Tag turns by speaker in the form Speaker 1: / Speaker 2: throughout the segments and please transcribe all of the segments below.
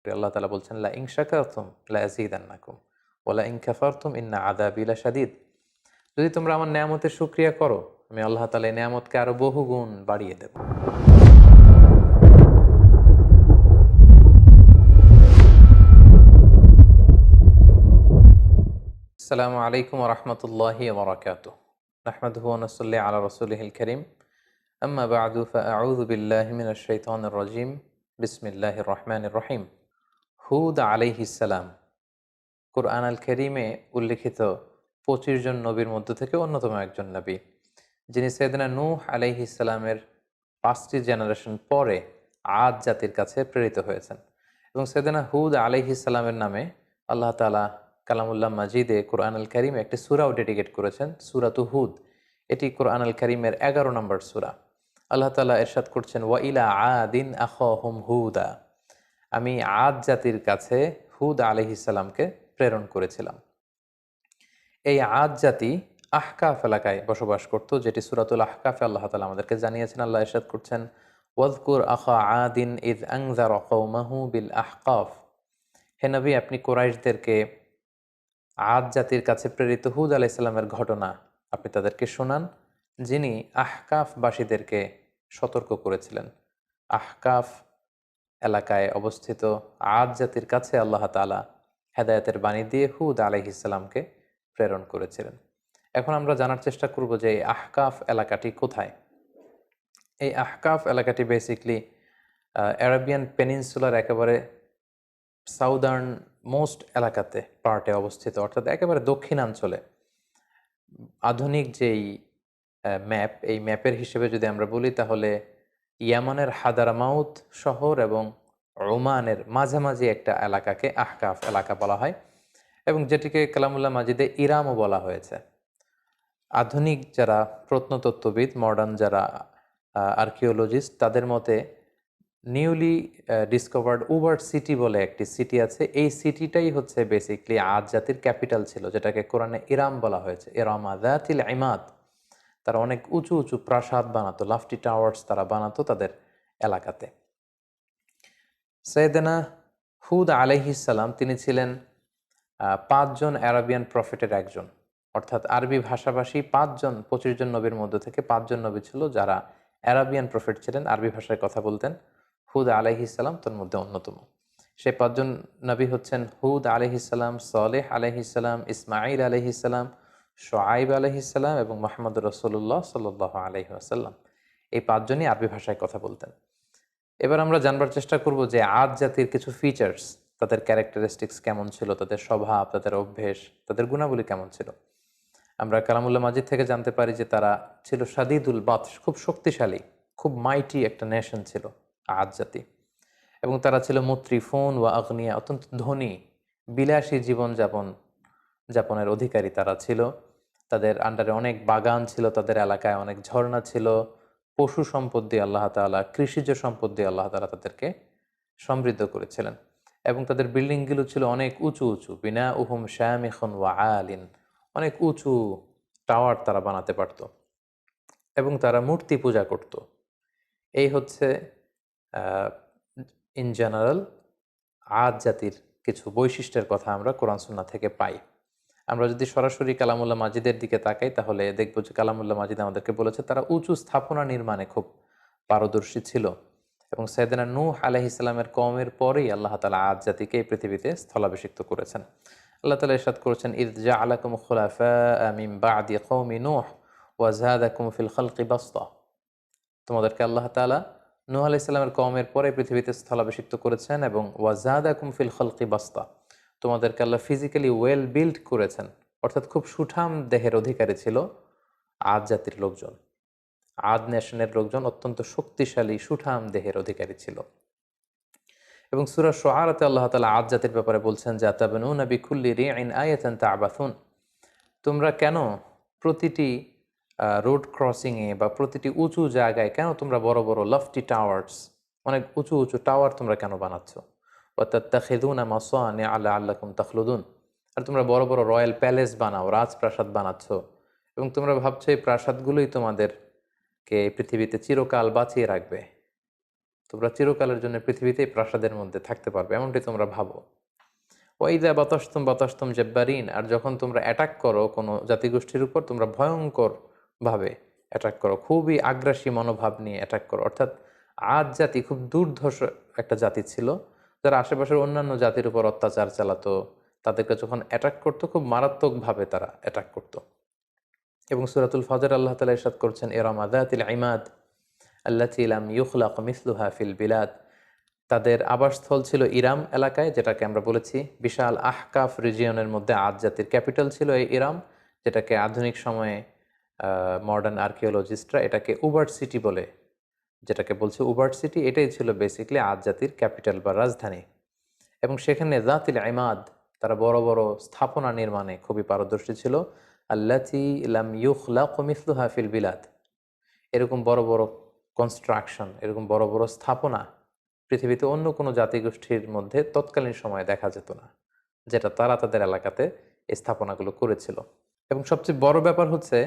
Speaker 1: আল্লাহ তাআলা বলছেন, লা ইন শাকারতুম লা আযীদান্নাকুম ওয়া লা ইন কাফারতুম ইন্না আযাবি লাশাদীদ। যদি তোমরা আমার নেয়ামতের শুকরিয়া করো, আমি আল্লাহ তাআলা এই নেয়ামতকে আরো বহুগুণ বাড়িয়ে দেব। আসসালামু আলাইকুম ওয়া রাহমাতুল্লাহি ওয়া বারাকাতুহু। নাহমাদুহু ওয়া নুসাল্লি আলা রাসূলিহিল কারীম। আম্মা বা'দু ফাআউযু বিল্লাহি মিনাশ শাইতানির রাজীম। বিসমিল্লাহির রাহমানির রহিম। হুদ আলাইহিস সালাম কুরআন আল কারীমে উল্লিখিত ২৫ জন নবীর মধ্য থেকে অন্যতম একজন নবী, যিনি সাইয়েদনা নূহ আলাইহিস সালামের ৫টি জেনারেশন পরে আদ জাতির কাছে প্রেরিত হয়েছেন। এবং সাইয়েদনা হুদ আলাইহিস সালামের নামে আল্লাহ তাআলা কালামুল্লাহ মাজিদে কুরআন আল কারীমে একটি সূরাও ডেডিকেট করেছেন, সূরাতু হুদ। এটি কুরআন আল কারীমের ১১ নম্বর সূরা। আল্লাহ তাআলা ইরশাদ করছেন, ওয়া ইলা আদিন আখাহুম হুদা। আমি আদ জাতির কাছে হুদ আলাইহিস সালামকে প্রেরণ করেছিলাম। এই আদ জাতি আহকাফ এলাকায় বসবাস করত, যেটি সূরাতুল আহকাফে আল্লাহ তাআলা আমাদেরকে জানিয়েছেন। আল্লাহ ইরশাদ করছেন, ওয়াযকুর আখা আদিন ইয আনযারা কওমাহু বিল আহকাফ। হে নবী, আপনি কুরাইশদেরকে আদ জাতির কাছে প্রেরিত হুদ আলাইহিস সালামের ঘটনা আপনি তাদেরকে শোনান, যিনি আহকাফবাসীদেরকে সতর্ক করেছিলেন। আহকাফ এলাকায় অবস্থিত আদ জাতির কাছে আল্লাহ তাআলা হেদায়েতের বাণী দিয়ে হুদ আলাইহিস সালামকে প্রেরণ করেছিলেন। এখন আমরা জানার চেষ্টা করব যে এই আহকাফ এলাকাটি কোথায়। এই আহকাফ এলাকাটি বেসিকলি অ্যারাবিয়ান পেনিনসুলার একেবারে সাউদার্ন মোস্ট এলাকাতে পার্টে অবস্থিত, অর্থাৎ একেবারে দক্ষিণাঞ্চলে। আধুনিক যেই ম্যাপ, এই ম্যাপের হিসেবে যদি আমরা বলি, তাহলে ইয়ামানের হাদারামাউত শহর এবং ওমানের মাঝামাঝি একটা এলাকাকে আহকাফ এলাকা বলা হয়, এবং যেটিকে কালামুল্লাহ মাজিদে ইরামও বলা হয়েছে। আধুনিক যারা প্রত্নতত্ত্ববিদ, মডার্ন যারা আর্কিওলজিস্ট, তাদের মতে নিউলি ডিসকভার্ড উবার সিটি বলে একটি সিটি আছে। এই সিটিটাই হচ্ছে বেসিকলি আদ জাতির ক্যাপিটাল ছিল, যেটাকে কোরআনে ইরাম বলা হয়েছে। ইরামা যাতিল ইমাদ। তারা অনেক উঁচু উঁচু প্রাসাদ বানাতো, লাফটি টাওয়ার্স তারা বানাতো তাদের এলাকাতে। সাইয়েদনা হুদ আলাইহিস সালাম তিনি ছিলেন ৫ জন অ্যারাবিয়ান প্রফেটের একজন, অর্থাৎ আরবি ভাষাভাষী ৫ জন ২৫ জন নবীর মধ্য থেকে ৫ জন নবী ছিল যারা অ্যারাবিয়ান প্রফেট ছিলেন, আরবি ভাষায় কথা বলতেন। হুদ আলাইহিস সালাম তার মধ্যে অন্যতম। সেই ৫ জন নবী হচ্ছেন হুদ আলাইহিস সালাম, সালেহ আলাইহিস সালাম, ইসমাঈল আলাইহিস সালাম, শুআয়ব আলাইহিস সালাম এবং মুহাম্মদুর রাসূলুল্লাহ সাল্লাল্লাহু আলাইহি ওয়াসাল্লাম। এই ৫ জনই আরবি ভাষায় কথা বলতেন। এবার আমরা জানবার চেষ্টা করব যে আদ জাতির কিছু ফিচার্স, তাদের ক্যারেক্টারিস্টিক্স কেমন ছিল, তাদের স্বভাব, তাদের অভ্যেস, তাদের গুণাবলী কেমন ছিল। আমরা কালামুল্লাহ মাজিদ থেকে জানতে পারি যে তারা ছিল শাদীদুল বাতশ, খুব শক্তিশালী, খুব মাইটি একটা নেশন ছিল আদ জাতি। এবং তারা ছিল মুত্রিফুন ওয়া আগনিয়া, অত্যন্ত ধনী, বিলাসী যাপনের অধিকারী তারা ছিল। তাদের আন্ডারে অনেক বাগান ছিল, তাদের এলাকায় অনেক ঝর্ণা ছিল, পশু সম্পদ দিয়ে আল্লাহ তাআলা, কৃষিজ সম্পদ দিয়ে আল্লাহ তাআলা তাদেরকে সমৃদ্ধ করেছিলেন। এবং তাদের বিল্ডিংগুলো ছিল অনেক উঁচু উঁচু, বিনা উহুম শামিখুন ওয়া আলিন, অনেক উঁচু টাওয়ার তারা বানাতে পারত। এবং তারা মূর্তি পূজা করত। এই হচ্ছে ইন জেনারেল আদ জাতির কিছু বৈশিষ্ট্যের কথা আমরা কোরআন সুন্নাহ থেকে পাই। আমরা যদি সরাসরি কালামুল্লাহ মাজিদের দিকে তাকাই, তাহলে দেখব যে কালামুল্লাহ মাজিদ আমাদেরকে বলেছে তারা উঁচু স্থাপনা নির্মাণে খুব পারদর্শী ছিল। এবং সাইয়েদনা নূহ আলাইহিস সালামের কওমের পরেই আল্লাহ তাআলা আদ জাতিকে এই পৃথিবীতে স্থলাভিষিক্ত করেছেন। আল্লাহ তাআলা ইরশাদ করেছেন, ইয জাআলাকুম খুলাফাআ মিন বা'দি কওমি নূহ ওয়া যাদাকুম ফিল খালকি বাসতা। তোমাদেরকে আল্লাহ তাআলা নূহ আলাইহিস সালামের কওমের পরে পৃথিবীতে স্থলাভিষিক্ত করেছেন, এবং ওয়া যাদাকুম ফিল খালকি বাসতা, তোমাদেরকে আল্লাহ ফিজিক্যালি ওয়েল বিল্ড করেছেন। অর্থাৎ খুব সুঠাম দেহের অধিকারী ছিল আদ জাতির লোকজন। আদ নেশনের লোকজন অত্যন্ত শক্তিশালী, সুঠাম দেহের অধিকারী ছিল। এবং সূরা শুআরাতে আল্লাহ তাআলা আদ জাতির ব্যাপারে বলছেন যে, আতাবনুনা বিকুল্লি রিইন আয়াতান তা'বাথুন। তোমরা কেন প্রতিটি রোড ক্রসিংয়ে বা প্রতিটি উঁচু জায়গায় কেন তোমরা বড় বড় লফটি টাওয়ার্স, অনেক উঁচু উঁচু টাওয়ার তোমরা কেন বানাচ্ছ? ওয়া তাত্তাখিযুনা মাসানিআ লাআল্লাকুম তাখলুদুন। আর তোমরা বড় বড় রয়্যাল প্যালেস বানাও, রাজপ্রাসাদ বানাচ্ছ, এবং তোমরা ভাবছো এই প্রাসাদগুলোই তোমাদেরকে এই পৃথিবীতে চিরকাল বাঁচিয়ে রাখবে। তোমরা চিরকালের জন্য পৃথিবীতে প্রাসাদের মধ্যে থাকতে পারবে, এমনটি তোমরা ভাবো। ওয়াইদা বাতাসতুম বাতাসতুম জব্বারিন, আর যখন তোমরা অ্যাটাক করো কোনো জাতিগোষ্ঠীর উপর, তোমরা ভয়ঙ্কর ভাবে অ্যাটাক করো, খুবই আগ্রাসী মনোভাব নিয়ে অ্যাটাক করো। অর্থাৎ আদ জাতি খুব দুর্ধর্ষ একটা জাতি ছিল, যারা আশেপাশের অন্যান্য জাতির উপর অত্যাচার চালাতো, তাদেরকে যখন অ্যাটাক করতো খুব মারাত্মকভাবে তারা অ্যাটাক করতো। এবং সূরাতুল ফজর আল্লাহ তাআলা ইরশাদ করছেন, ইরামা যাতিল ইমাদ আল্লাতী লাম ইউখলাক মিসলুহা ফিল বিলাদ, তাদের আবাসস্থল ছিল ইরাম এলাকায়, যেটাকে আমরা বলেছি বিশাল আহকাফ রিজিয়নের মধ্যে আদ জাতির ক্যাপিটাল ছিল এই ইরাম, যেটাকে আধুনিক সময়ে মডার্ন আর্কিওলজিস্টরা এটাকে উবার্ট সিটি বলে, যেটাকে বলছে উবার্ট সিটি, এটাই ছিল বেসিক্যালি আদ জাতির ক্যাপিটাল বা রাজধানী। এবং সেখানে যাতিল ইমাদ, তারা বড় বড় স্থাপনা নির্মাণে খুবই পারদর্শী ছিল। আল্লাতী লাম ইউখলাক মিসলুহা ফিল বিলাদ, এরকম বড় বড় কনস্ট্রাকশন, এরকম বড় বড় স্থাপনা পৃথিবীতে অন্য কোনো জাতিগোষ্ঠীর মধ্যে তৎকালীন সময়ে দেখা যেত না, যেটা তারা তাদের এলাকাতে এই স্থাপনাগুলো করেছিল। এবং সবচেয়ে বড় ব্যাপার হচ্ছে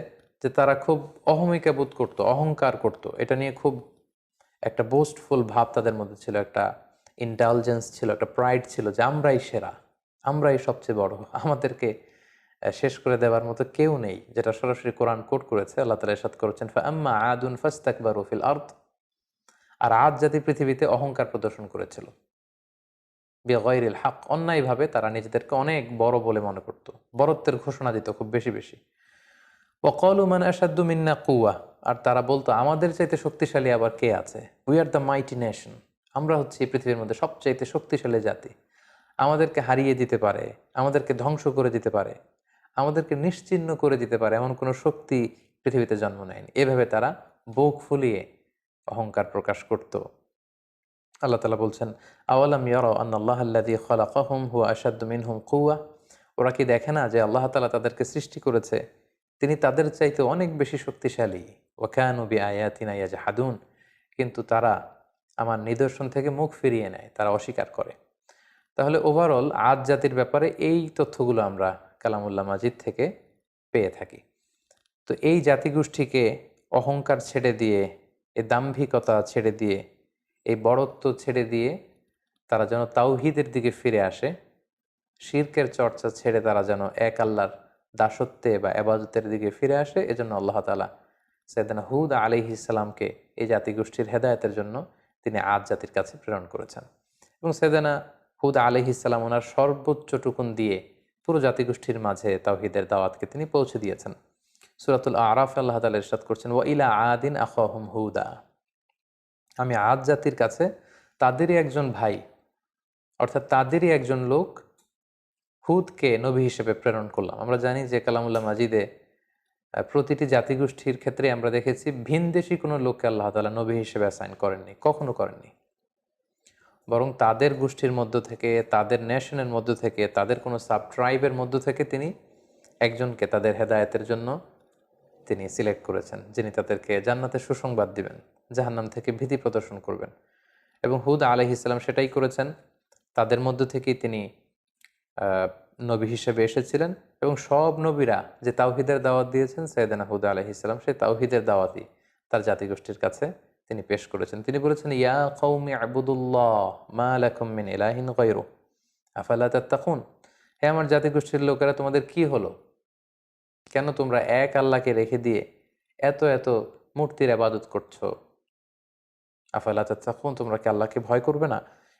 Speaker 1: যে তারা খুব অহমিকা বোধ করতো, অহংকার করত, এটা নিয়ে খুব একটা বোস্টফুল ভাব তাদের মধ্যে ছিল, একটা ইন্টেলিজেন্স ছিল, একটা প্রাইড ছিল যে আমরাই সেরা, আমরাই সবচেয়ে বড়, আমাদেরকে শেষ করে দেওয়ার মতো কেউ নেই, যেটা সরাসরি কোরআন কোট করেছে। আল্লাহ তাআলা ইরশাদ করেছেন, ফাআম্মা আদুন ফাস্তাকবারু ফিল আরদ, আর আদ জাতি পৃথিবীতে অহংকার প্রদর্শন করেছিল, বিগাইরিল হক, অন্যায়ভাবে তারা নিজেদেরকে অনেক বড় বলে মনে করত, বড়ত্বের ঘোষণা দিত খুব বেশি বেশি। ওয়াকালু মান আশাদ্দু মিন্না কুওয়া, আর তারা বলতো আমাদের চাইতে শক্তিশালী আবার কে আছে, we are the mighty nation, আমরা হচ্ছে এই পৃথিবীর মধ্যে সবচাইতে শক্তিশালী জাতি, আমাদেরকে হারিয়ে দিতে পারে, আমাদেরকে ধ্বংস করে দিতে পারে, আমাদেরকে নিশ্চিহ্ন করে দিতে পারে এমন কোনো শক্তি পৃথিবীতে জন্ম নেয়নি। এভাবে তারা বুক ফুলিয়ে অহংকার প্রকাশ করত। আল্লাহ তাআলা বলছেন, আওয়ালাম ইয়ারাউ আন্নাল্লাহা আল্লাযী খালাকাহুম হুয়া আশাদ্দু মিনহুম কুওয়া, ওরা কি দেখে না যে আল্লাহ তাআলা তাদেরকে সৃষ্টি করেছে, তিনি তাদের চাইতে অনেক বেশি শক্তিশালী। ওয়া কানু বিআয়াতিনা ইয়াজহাদুন, কিন্তু তারা আমার নিদর্শন থেকে মুখ ফিরিয়ে নেয়, তারা অস্বীকার করে। তাহলে ওভারঅল আদ জাতির ব্যাপারে এই তথ্যগুলো আমরা কালামুল্লাহ মাজিদ থেকে পেয়ে থাকি। তো এই জাতিগোষ্ঠীকে অহংকার ছেড়ে দিয়ে, এই দাম্ভিকতা ছেড়ে দিয়ে, এই বড়ত্ব ছেড়ে দিয়ে তারা যেন তাওহীদের দিকে ফিরে আসে, শিরকের চর্চা ছেড়ে তারা যেন এক আল্লাহর দাসত্বে বা এবাদতের দিকে ফিরে আসে, এজন্য আল্লাহ তাআলা সাইয়েদনা হুদ আলাইহিস সালামকে এই জাতিগোষ্ঠীর হেদায়েতের জন্য তিনি আদ জাতির কাছে প্রেরণ করেছেন। এবং সাইয়েদনা হুদ আলাইহিস সালাম ওনার সর্বোচ্চটুকুন দিয়ে পুরো জাতিগোষ্ঠীর মাঝে তাওহীদের দাওয়াতকে তিনি পৌঁছে দিয়েছেন। সূরাতুল আরাফ আল্লাহ তাআলা ইরশাদ করছেন, ওয়া ইলা আদিন আখাহুম হুদা, আমি আদ জাতির কাছে তাদেরই একজন ভাই, অর্থাৎ তাদেরই একজন লোক হুদকে নবী হিসেবে প্রেরণ করলাম। আমরা জানি যে কালামুল্লাহ মাজিদে প্রতিটি জাতিগোষ্ঠীর ক্ষেত্রে আমরা দেখেছি ভিনদেশী কোনো লোককে আল্লাহ তাআলা নবী হিসেবে অ্যাসাইন করেননি, কখনো করেননি, বরং তাদের গোষ্ঠীর মধ্য থেকে, তাদের নেশনের মধ্য থেকে, তাদের কোনো সাব ট্রাইবের মধ্য থেকে তিনি একজনকে তাদের হেদায়েতের জন্য তিনি সিলেক্ট করেছেন, যিনি তাদেরকে জান্নাতের সুসংবাদ দিবেন, জাহান্নাম থেকে ভীতি প্রদর্শন করবেন। এবং হুদ আলাইহিস সালাম সেটাই করেছেন, তাদের মধ্য থেকেই তিনি নবী হিসেবে এসেছিলেন। এবং সব নবীরা যে তাওহীদের দাওয়াত দিয়েছেন, সাইয়েদনা হুদ আলাইহিস সালাম সেই তাওহীদের দাওয়াতই তার জাতিগোষ্ঠীর কাছে তিনি পেশ করেছেন। তিনি বলেছেন, ইয়া কওমি আবুদুল্লাহ মা লাকুম মিন ইলাহিন গায়রু আফালা তাত্তাকুন, হে আমার জাতিগোষ্ঠীর লোকেরা, তোমাদের কি হলো, কেন তোমরা এক আল্লাহকে রেখে দিয়ে এত এত মূর্তির ইবাদত করছো, আফালা তাত্তাকুন, তোমরা কি আল্লাহকে ভয় করবে না?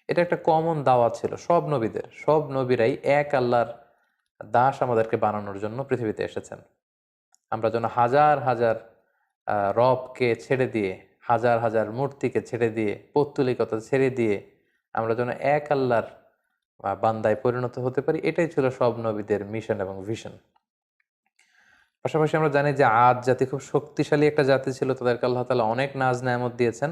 Speaker 1: এটা একটা কমন দাওয়াত ছিল সব নবীদের, সব নবীরাই এক আল্লাহর দাস আমাদেরকে বানানোর জন্য পৃথিবীতে এসেছেন। আমরা যেন হাজার হাজার রবকে ছেড়ে দিয়ে, হাজার হাজার মূর্তিকে ছেড়ে দিয়ে, পৌত্তলিকতা ছেড়ে দিয়ে আমরা যেন এক আল্লাহর বান্দায় পরিণত হতে পারি, এটাই ছিল সব নবীদের মিশন এবং ভিশন। পাশাপাশি আমরা জানি যে আদ জাতি খুব শক্তিশালী একটা জাতি ছিল, তাদেরকে আল্লাহ তাআলা অনেক নাজ নেয়ামত দিয়েছেন।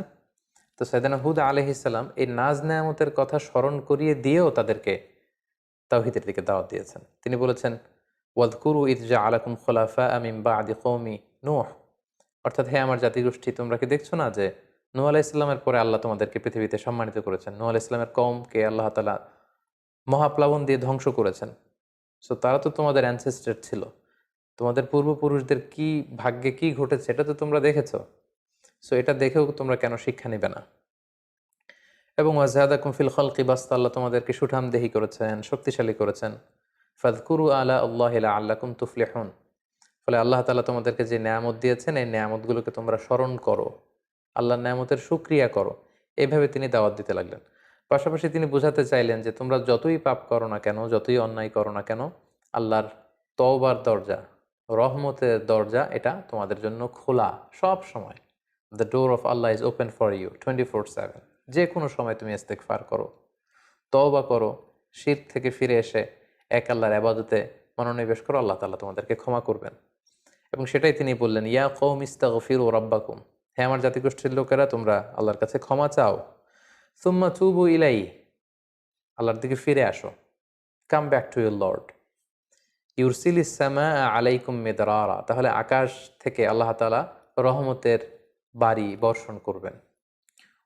Speaker 1: তো সাইয়েদনা হুদ আলাইহিস সালাম এই নাজ নেয়ামতের কথা স্মরণ করিয়ে দিয়েও তাদেরকে তাওহীদের দিকে দাওয়াত দিয়েছেন। তিনি বলেছেন, ওয়াযকুরু ইয জাআলাকুম খুলাফা মিন বা'দি কওমি নূহ, অর্থাৎ হে আমার জাতিগোষ্ঠী, তোমরা কি দেখছো না যে নূহ আলাইহিস সালামের পরে আল্লাহ তোমাদেরকে পৃথিবীতে সম্মানিত করেছেন। নূহ আলাইহিস সালামের কওমকে আল্লাহ তাআলা মহাপ্লাবন দিয়ে ধ্বংস করেছেন। সো তারা তো তোমাদের অ্যানসেস্টর ছিল, তোমাদের পূর্বপুরুষদের কি ভাগ্যে কি ঘটেছে এটা তো তোমরা দেখেছো। সো এটা দেখেও তোমরা কেন শিক্ষা নিবে না? এবং ওয়াজহাদাকুম ফিল খালকি বাসতা, আল্লাহ তোমাদেরকে সুঠামদেহী করেছেন, শক্তিশালী করেছেন। ফাযকুরু আলা আল্লাহি লাআল্লাকুম তুফলিহুন, ফলে আল্লাহ তাআলা তোমাদেরকে যে নেয়ামত দিয়েছেন এই নেয়ামতগুলোকে তোমরা স্মরণ করো, আল্লাহর নেয়ামতের শুকরিয়া করো। এইভাবে তিনি দাওয়াত দিতে লাগলেন। পাশাপাশি তিনি বোঝাতে চাইলেন যে তোমরা যতই পাপ করো না কেন, যতই অন্যায় করো না কেন, আল্লাহর তওবার দরজা, রহমতের দরজা এটা তোমাদের জন্য খোলা সব সময়। The door of Allah is open for you 24/7। যে কোনো সময় তুমি ইস্তেগফার করো, তওবা করো, শিরক থেকে ফিরে এসে এক আল্লাহর ইবাদতে মনোনিবেশ করো, আল্লাহ তাআলা তোমাদেরকে ক্ষমা করবেন। এবং সেটাই তিনি বললেন, ইয়া কওমি ইস্তাগফিরু রাব্বাকুম, হে আমার জাতিগোষ্ঠীর লোকেরা, তোমরা আল্লাহর কাছে ক্ষমা চাও। সুম্মা তুবু ইলাইহি, আল্লাহর দিকে ফিরে আসো। Come back to your lord. ইউরসিলিস সামাআ আলাইকুম মিদরারা, তাহলে আকাশ থেকে আল্লাহ তাআলা রহমতের বাড়ি বর্ষণ করবেন।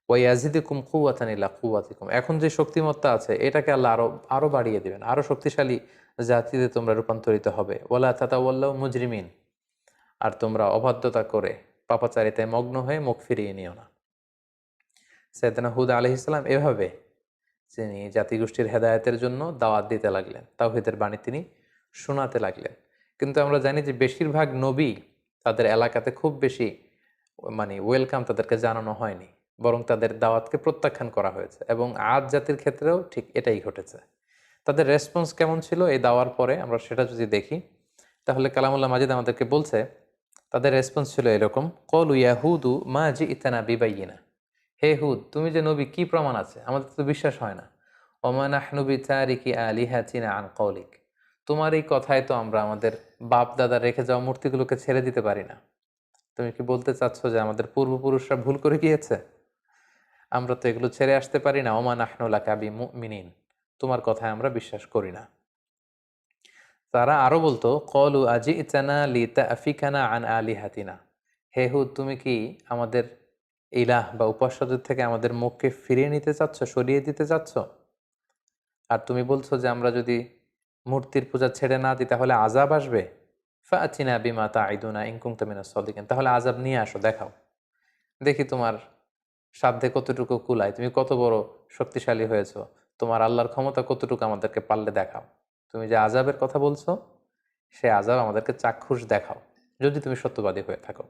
Speaker 1: ওয়াইয়াজিদুকুম কুওয়াতান ইলা কুওয়াতিকুম, এখন যে শক্তিমত্তা আছে এটাকে আল্লাহ আরো আরো বাড়িয়ে দিবেন, আরো শক্তিশালী জাতিতে তোমরা রূপান্তরিত হবে। ওয়ালা তাতাওয়াল্লাউ মুজরিমিন, আর তোমরা অবাধ্যতা করে পাপাচারিতায় মগ্ন হয়ে মুখ ফিরিয়ে নিও না। সাইয়েদনা হুদ আলাইহিস সালাম এভাবে তিনি জাতিগোষ্ঠীর হেদায়েতের জন্য দাওয়াত দিতে লাগলেন, তাওহীদের বাণী তিনি শোনাতে লাগলেন। কিন্তু আমরা জানি যে বেশিরভাগ নবী তাদের এলাকাতে খুব বেশি ওয়েলকাম তাদেরকে জানানো হয়নি, বরং তাদের দাওয়াতকে প্রত্যাখ্যান করা হয়েছে। এবং আদ জাতির ক্ষেত্রেও ঠিক এটাই ঘটেছে। তাদের রেসপন্স কেমন ছিল এই দাওয়ার পরে আমরা সেটা যদি দেখি, তাহলে কালামুল্লাহ মাজিদ আমাদেরকে বলছে তাদের রেসপন্স ছিল এরকম, কলু ইয়াহুদু মা জিইতানা বিবাইয়িনা, হে হুদ, তুমি যে নবী কি প্রমাণ আছে, আমাদের তো বিশ্বাস হয় না। ওমা নাহনু বিতারিকি আলিহাতিনা আন কওলিক, তোমার এই কথায় তো আমরা আমাদের বাপ দাদা রেখে যাওয়া মূর্তিগুলোকে ছেড়ে দিতে পারি না। তুমি কি বলতে চাচ্ছ যে আমাদের পূর্বপুরুষরা ভুল করে গিয়েছে? আমরা তো এগুলো ছেড়ে আসতে পারি না। ওমা নাহনু লাকা বিমুমিনিন, তোমার কথায় আমরা বিশ্বাস করি না। তারা আরো বলতো, কলু আজিইতানা লিতাফিকানা আন আলিহাতিনা, হে হুদ, তুমি কি আমাদের ইলাহ বা উপাস্যদের থেকে আমাদের মুখকে ফিরিয়ে নিতে চাচ্ছ, সরিয়ে দিতে চাচ্ছ? আর তুমি বলছো যে আমরা যদি মূর্তির পূজা ছেড়ে না দিই তাহলে আযাব আসবে। ফাআতিনা বিমা তাইদুনা ইন কুনতা মিনাস সাদিকিন, তাহলে আযাব নিয়ে আসো, দেখাও, দেখি তোমার সাধ্যে কতটুকু কুলায়, তুমি কত বড় শক্তিশালী হয়েছো, তোমার আল্লাহর ক্ষমতা কতটুকু আমাদেরকে পারলে দেখাও। তুমি যে আযাবের কথা বলছো সে আযাব আমাদেরকে চাক্ষুষ দেখাও, যদি তুমি সত্যবাদী হয়ে থাকো।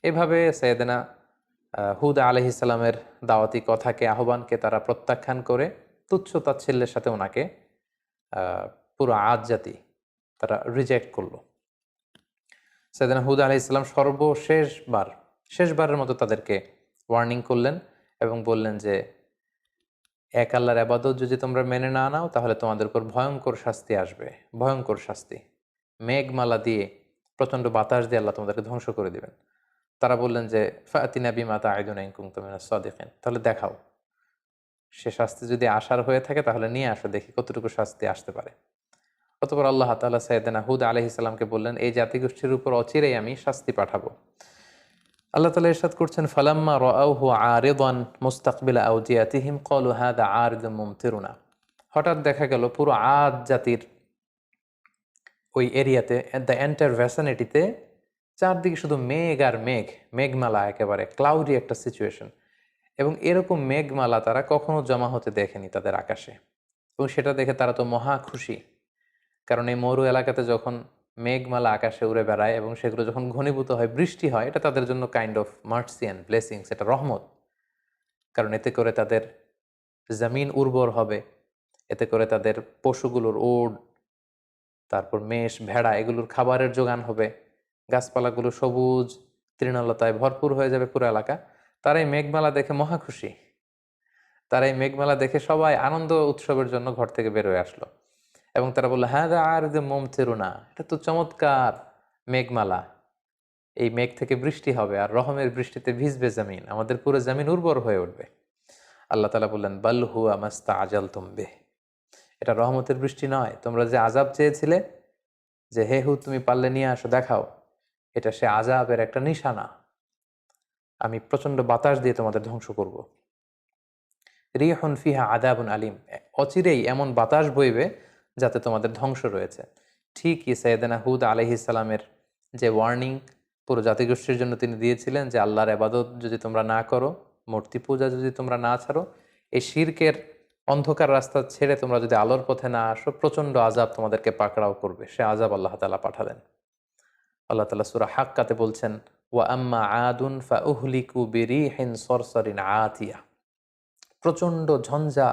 Speaker 1: এভাবে সাইয়েদনা হুদ আলাইহিস সালামের দাওয়াতি কথাকে, আহ্বানকে তারা প্রত্যাখ্যান করে তুচ্ছ তাচ্ছিল্যের সাথে ওনাকে পুরো আদ জাতি তারা রিজেক্ট করলো। সাইয়েদনা হুদ আলাইহিস সালাম শেষবারের মতো তাদেরকে ওয়ার্নিং করলেন এবং বললেন যে এক আল্লাহর ইবাদত যদি তোমরা মেনে না নাও তাহলে তোমাদের উপর ভয়ঙ্কর শাস্তি আসবে, ভয়ঙ্কর শাস্তি। মেঘমালা দিয়ে, প্রচণ্ড বাতাস দিয়ে আল্লাহ তোমাদেরকে ধ্বংস করে দিবেন। তারা বললেন যে ফাতিনা বিমা তাইদুনা ইন কুনতুম মিনাস সাদিকিন, তাহলে দেখাও, সে শাস্তি যদি আসার হয়ে থাকে তাহলে নিয়ে আসো, দেখি কতটুকু শাস্তি আসতে পারে। অতঃপর আল্লাহ তাআলা সাইয়েদনা হুদ আলাইহিস সালামকে বললেন, এই জাতিগোষ্ঠীর উপর অচিরেই আমি শাস্তি পাঠাবো। আল্লাহ তাআলা ইরশাদ করছেন, ফালাম্মা রাআউহু আরিদান মুস্তাকবিলা আওদিয়াতিহিম ক্বালু হাযা আরিদুম মুমতিরুনা, হঠাৎ দেখা গেল পুরো আদ জাতির ওই এরিয়াতে, দ্য এন্টায়ার ভ্যাসিনিটিতে চারদিকে শুধু মেঘ আর মেঘ, মেঘমালা, একেবারে ক্লাউডি একটা সিচুয়েশন। এবং এরকম মেঘমালা তারা কখনো জমা হতে দেখেনি তাদের আকাশে। এবং সেটা দেখে তারা তো মহা খুশি, কারণ এই মরু এলাকাতে যখন মেঘমালা আকাশে উড়ে বেড়ায় এবং সেগুলো যখন ঘনীভূত হয়, বৃষ্টি হয়, এটা তাদের জন্য kind of mercy and blessings, এটা রহমত। কারণ এতে করে তাদের জমিন উর্বর হবে, এতে করে তাদের পশুগুলোর ওট, তারপর মেষ, ভেড়া, এগুলোর খাবারের যোগান হবে, গাছপালাগুলো সবুজ তৃণলতায় ভরপুর হয়ে যাবে পুরো এলাকা। তারা এই মেঘমালা দেখে মহা খুশি। তারা এই মেঘমালা দেখে সবাই আনন্দ উৎসবের জন্য ঘর থেকে বের হয়ে আসলো এবং তারা বললো, হ্যাঁ আর যে মুমতিরুনা, এটা তো চমৎকার মেঘমালা, এই মেঘ থেকে বৃষ্টি হবে আর রহমের বৃষ্টিতে ভিজবে জমিন, আমাদের পুরো জমিন উর্বর হয়ে উঠবে। আল্লাহ তাআলা বললেন, বাল হুয়া মাস্তাআজালতুম বিহ, এটা রহমতের বৃষ্টি নয়, তোমরা যে আযাব চেয়েছিলে যে হে হুদ তুমি পারলে নিয়ে আসো, দেখাও, এটা সে আযাবের একটা নিশানা। আমি প্রচন্ড বাতাস দিয়ে তোমাদের ধ্বংস করব। রিহুন ফিহা আযাবুন আলিম, অচিরেই এমন বাতাস বইবে যাতে তোমাদের ধ্বংস রয়েছে। ঠিকই সাইয়েদনা হুদ আলাইহিস সালামের যে ওয়ার্নিং পুরো জাতিগোষ্ঠীর জন্য তিনি দিয়েছিলেন যে আল্লাহর ইবাদত যদি তোমরা না করো, মূর্তি পূজা যদি তোমরা না ছাড়ো, এই শিরকের অন্ধকার রাস্তা ছেড়ে তোমরা যদি আলোর পথে না আসো, প্রচণ্ড আযাব তোমাদেরকে পাকড়াও করবে। সে আযাব আল্লাহ তাআলা পাঠালেন। আল্লাহ তাআলা সূরা হাক্কাতে বলছেন, ওয়া আম্মা আদুন ফাউহলিকু বিরিহিন সরসরিন আতিয়া। প্রচণ্ড ঝঞ্ঝা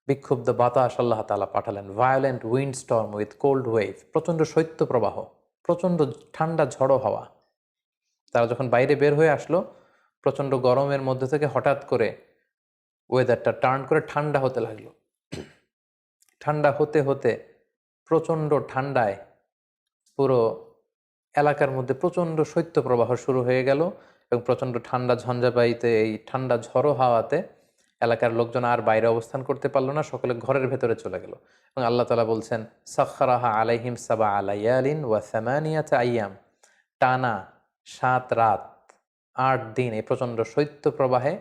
Speaker 1: বিক্ষুব্ধ বাতাস আল্লাহ তাআলা পাঠালেন, violent wind storm with cold wave, প্রচণ্ড শৈত্যপ্রবাহ, প্রচণ্ড ঠান্ডা ঝড়ো হাওয়া। তারা যখন বাইরে বের হয়ে আসলো, প্রচণ্ড গরমের মধ্যে থেকে হঠাৎ করে ওয়েদারটা টার্ন করে ঠান্ডা হতে লাগলো। ঠান্ডা হতে হতে প্রচণ্ড ঠান্ডায় পুরো এলাকার মধ্যে প্রচণ্ড শৈত্যপ্রবাহ শুরু হয়ে গেল এবং প্রচণ্ড ঠান্ডা ঝঞ্ঝাবায়ুতে, এই ঠান্ডা ঝড়ো হাওয়াতে এলাকার লোকজন আর বাইরে অবস্থান করতে পারলো না, সকলে ঘরের ভেতরে চলে গেল। এবং আল্লাহ তাআলা বলছেন, সাখখারাহা আলাইহিম সাবা আলাইয়ালিন ওয়া সামানিয়াতা আইয়াম, টানা 7 রাত 8 দিন এই প্রচণ্ড শৈত্যপ্রবাহে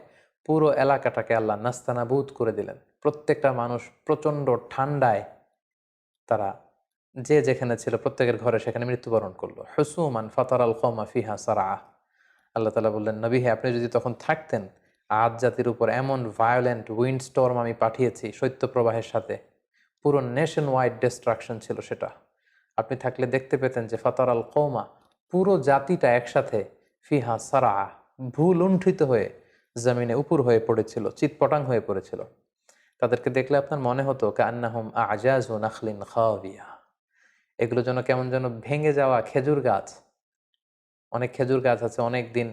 Speaker 1: পুরো এলাকাটাকে আল্লাহ নাস্তানাবুদ করে দিলেন। প্রত্যেকটা মানুষ প্রচণ্ড ঠান্ডায় তারা যে যেখানে ছিল প্রত্যেকের ঘরে সেখানে মৃত্যুবরণ করলো। হুসুমান ফাতারাল কওমা ফিহা সারআ। আল্লাহ তাআলা বললেন, নবী হে, আপনি যদি তখন থাকতেন, আদ জাতির উপর এমন ভায়োলেন্ট উইন্ড স্টর্ম আমি পাঠিয়েছি শৈত্যপ্রবাহের সাথে, পুরো নেশন ওয়াইড ডিস্ট্রাকশন ছিল সেটা। আপনি থাকলে দেখতে পেতেন যে ফাতারাল কওমা, পুরো জাতিটা একসাথে, ফিহা সারআ, ভূলুণ্ঠিত হয়ে জমিনে উপুর হয়ে পড়েছিল, চিৎপটাং হয়ে পড়েছিল। তাদেরকে দেখলে আপনার মনে হতো কান্নাহুম আজাজু নাখলিন খাওয়িয়া, এগুলো যেন কেমন যেন ভেঙে যাওয়া খেজুর গাছ। অনেক খেজুর গাছ আছে অনেক দিন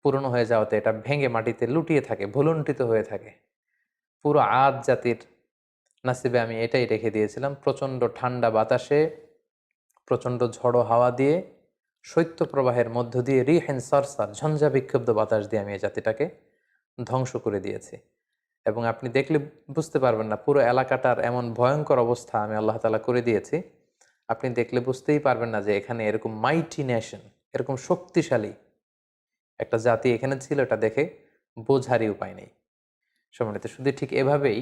Speaker 1: পুরনো হয়ে যাওয়াতে এটা ভেঙে মাটিতে লুটিয়ে থাকে, ভুলুণ্ঠিত হয়ে থাকে। পুরো আদ জাতির নাসিবে আমি এটাই রেখে দিয়েছিলাম। প্রচণ্ড ঠান্ডা বাতাসে, প্রচণ্ড ঝড়ো হাওয়া দিয়ে, শৈত্যপ্রবাহের মধ্য দিয়ে, রিহিন সরসার, ঝঞ্ঝা বিক্ষুব্ধ বাতাস দিয়ে আমি এই জাতিটাকে ধ্বংস করে দিয়েছি। এবং আপনি দেখলে বুঝতে পারবেন না, পুরো এলাকাটার এমন ভয়ঙ্কর অবস্থা আমি আল্লাহ তাআলা করে দিয়েছি, আপনি দেখলে বুঝতেই পারবেন না যে এখানে এরকম মাইটি নেশন, এরকম শক্তিশালী একটা জাতি এখানে ছিল। এটা দেখে বোঝারই উপায় নেই। সম্মানিত, শুধু ঠিক এভাবেই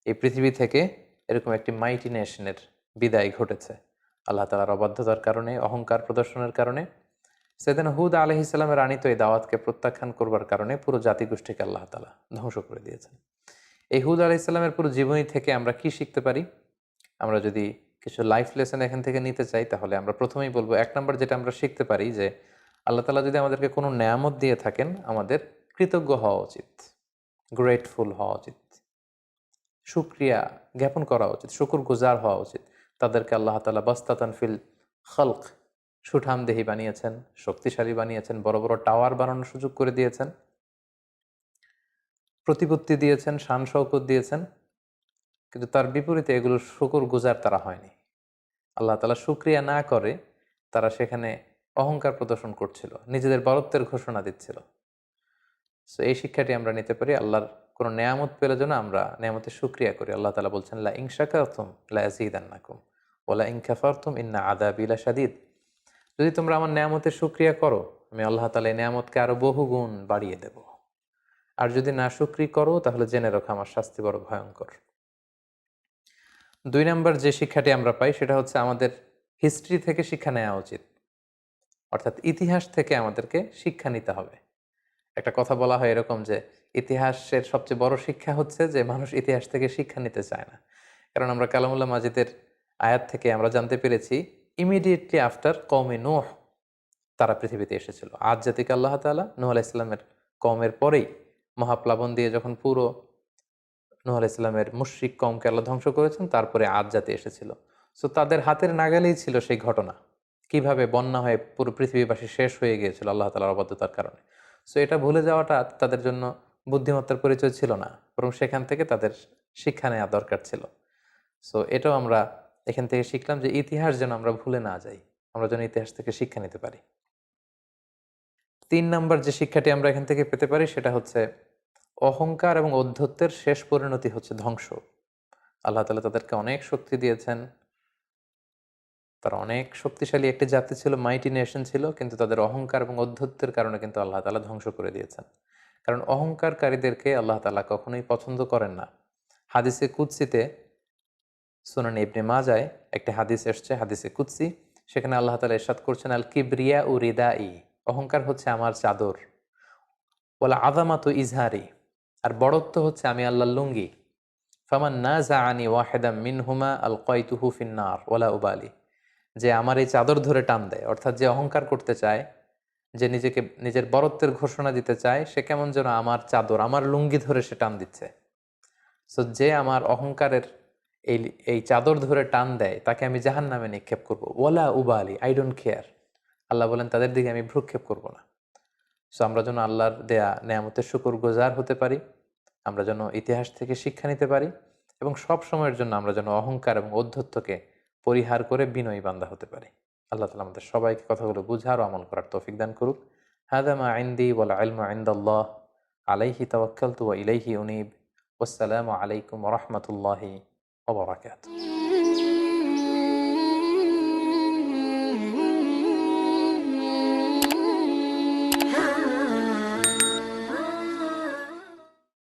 Speaker 1: এই পৃথিবী থেকে এরকম একটি মাইটি নেশনের বিদায় ঘটেছে আল্লাহ তাআলার অবাধ্যতার কারণে, অহংকার প্রদর্শনের কারণে। সাইয়েদনা হুদ আলাইহিস সালামের আনিত এই দাওয়াতকে প্রত্যাখ্যান করবার কারণে পুরো জাতিগোষ্ঠীকে আল্লাহ তাআলা ধ্বংস করে দিয়েছেন। এই হুদ আলাইহিস সালামের পুরো জীবনী থেকে আমরা কি শিখতে পারি? আমরা যদি কিছু লাইফ লেসন এখান থেকে নিতে চাই, তাহলে আমরা প্রথমেই বলবো, 1 নম্বর যেটা আমরা শিখতে পারি যে আল্লাহ তাআলা যদি আমাদেরকে কোনো নেয়ামত দিয়ে থাকেন, আমাদের কৃতজ্ঞ হওয়া উচিত, গ্রেটফুল হওয়া উচিত, শুকরিয়া জ্ঞাপন করা উচিত, শুকরগুজার হওয়া উচিত। তাদেরকে আল্লাহ তাআলা বাসতাতান ফিল খালক, সুঠামদেহী বানিয়েছেন, শক্তিশালী বানিয়েছেন, বড় বড় টাওয়ার বানানোর সুযোগ করে দিয়েছেন, প্রতিপত্তি দিয়েছেন, শান শওকত দিয়েছেন। কিন্তু তার বিপরীতে এগুলো শুকরগুজার তারা হয়নি। আল্লাহ তাআলা শুকরিয়া না করে তারা সেখানে অহংকার প্রদর্শন করছিল, নিজেদের বরত্বের ঘোষণা দিচ্ছিল। সো এই শিক্ষাটি আমরা নিতে পারি, আল্লাহর কোনো নেয়ামত পেলে যেন আমরা নেয়ামতের শুকরিয়া করি। আল্লাহ তাআলা বলছেন, লা ইন শাকারতুম লা আযীদান্নাকুম ওয়া লা ইন কাফারতুম ইন্না আযাবি লাশাদীদ। যদি তোমরা আমার নেয়ামতের শুকরিয়া করো, আমি আল্লাহ তাআলা এই নেয়ামতকে আরো বহুগুণ বাড়িয়ে দেব। আর যদি না শুকরি করো, তাহলে জেনে রাখো আমার শাস্তি বড় ভয়ঙ্কর। 2 নম্বর যে শিক্ষাটি আমরা পাই সেটা হচ্ছে আমাদের হিস্ট্রি থেকে শিক্ষা নেওয়া উচিত। অর্থাৎ ইতিহাস থেকে আমাদেরকে শিক্ষা নিতে হবে। একটা কথা বলা হয় এরকম যে ইতিহাসের সবচেয়ে বড় শিক্ষা হচ্ছে যে মানুষ ইতিহাস থেকে শিক্ষা নিতে চায় না। কারণ আমরা কালামুল্লাহ মাজিদের আয়াত থেকে আমরা জানতে পেরেছি, ইমিডিয়েটলি আফটার কওমে নূহ তারা পৃথিবীতে এসেছিল। আদ জাতিকে আল্লাহ তাআলা নূহ আলাইহিস সালামের কওমের পরেই মহাপ্লাবন দিয়ে যখন পুরো নূহ আলাইহিস সালামের মুশরিক কওমকে আল্লাহ ধ্বংস করেছেন, তারপরে আদ জাতি এসেছিল। সো তাদের হাতের নাগালেই ছিল সেই ঘটনা, কিভাবে বন্যা হয়ে পুরো পৃথিবীবাসী শেষ হয়ে গিয়েছিল আল্লাহ তাআলার অবাধ্যতার কারণে। সো এটা ভুলে যাওয়াটা তাদের জন্য বুদ্ধিমত্তার পরিচয় ছিল না, বরং সেখান থেকে তাদের শিক্ষা নেওয়া দরকার ছিল। সো এটাও আমরা এখান থেকে শিখলাম যে ইতিহাস যেন আমরা ভুলে না যাই, আমরা যেন ইতিহাস থেকে শিক্ষা নিতে পারি। 3 নাম্বার যে শিক্ষাটি আমরা এখান থেকে পেতে পারি সেটা হচ্ছে অহংকার এবং ঔদ্ধত্যের শেষ পরিণতি হচ্ছে ধ্বংস। আল্লাহ তাআলা তাদেরকে অনেক শক্তি দিয়েছেন, তারা অনেক শক্তিশালী একটি জাতি ছিল, মাইটি নেশন ছিল, কিন্তু তাদের অহংকার এবং ঔদ্ধত্যের কারণে কিন্তু আল্লাহ তাআলা ধ্বংস করে দিয়েছেন। কারণ অহংকারকারীদেরকে আল্লাহ তাআলা কখনোই পছন্দ করেন না। হাদিসে কুদসিতে, সুনান ইবনে মাজায় একটি হাদিস এসছে, হাদিসে কুদসি, সেখানে আল্লাহ তাআলা ইরশাদ করছেন, আল কিবরিয়া উ রিদাই, অহংকার হচ্ছে আমার চাদর, ওয়ালা আযামাতু ইজহারি, আর বড়ত্ব হচ্ছে আমি আল্লাহর লুঙ্গি। ফামান নাযাআনি ওয়াহিদাম মিনহুমা আলকাইতুহু ফিন্নার ওয়ালা উবালি। যে আমার এই চাদর ধরে টান দেয়, অর্থাৎ যে অহংকার করতে চায়, যে নিজেকে নিজের বরত্বের ঘোষণা দিতে চায়, সে কেমন যেন আমার চাদর, আমার লুঙ্গি ধরে সে টান দিচ্ছে। সো যে আমার অহংকারের এই এই চাদর ধরে টান দেয়, তাকে আমি জাহান্নামে নিক্ষেপ করব। ওয়ালা উবালি, আই ডোন্ট কেয়ার। আল্লাহ বলেন তাদের দিকে আমি ভ্রুক্ষেপ করব না। সো আমরা যেন আল্লাহর দেয়া নেয়ামতের শুকর গুজার হতে পারি, আমরা যেন ইতিহাস থেকে শিক্ষা নিতে পারি, এবং সব সময়ের জন্য আমরা যেন অহংকার এবং ঔদ্ধত্যকে পরিহার করে বিনয়ী বান্দা হতে পারি। আল্লাহ তাআলা আমাদের সবাইকে কথাগুলো বুঝার ও আমল করার তৌফিক দান করুক। হাদা মা ইনদি ওয়াল ইলমু ইনদাল্লাহ, আলাইহি তাওয়াক্কালতু ওয়া ইলাইহি উনীব। ওয়াসসালামু আলাইকুম ওয়া রাহমাতুল্লাহি ওয়া বারাকাতুহু।